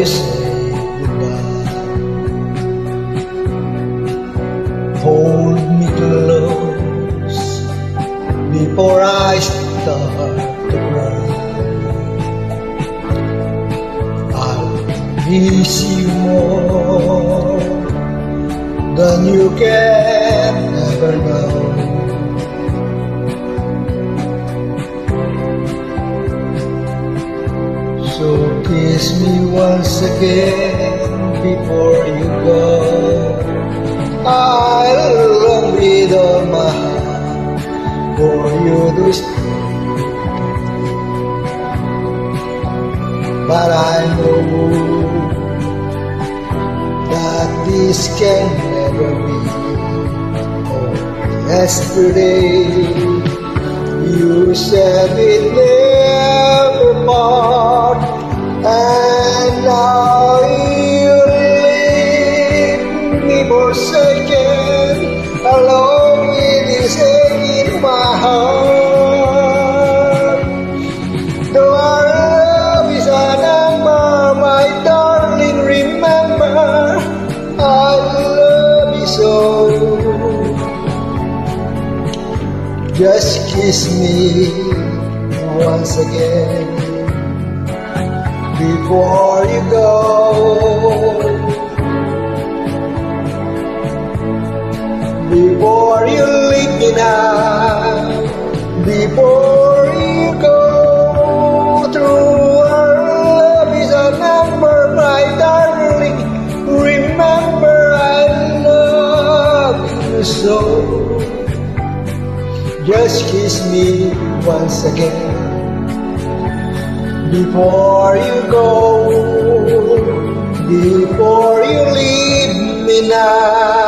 you say goodbye. Hold me close before I start to cry. I'll miss you more than you can ever know. So kiss me once again before you go. I long with all my heart for you to stay, but I know that this can never be. Oh, yesterday you said we'd never part, and now you leave me forsaken, alone with this ache in my heart. Though our love is a number, my darling, remember I love you so. Just kiss me once again before you go. Before you leave me now, before you go. Through our love is a number, my darling, remember I love you so. Just kiss me once again before you go, before you leave me now.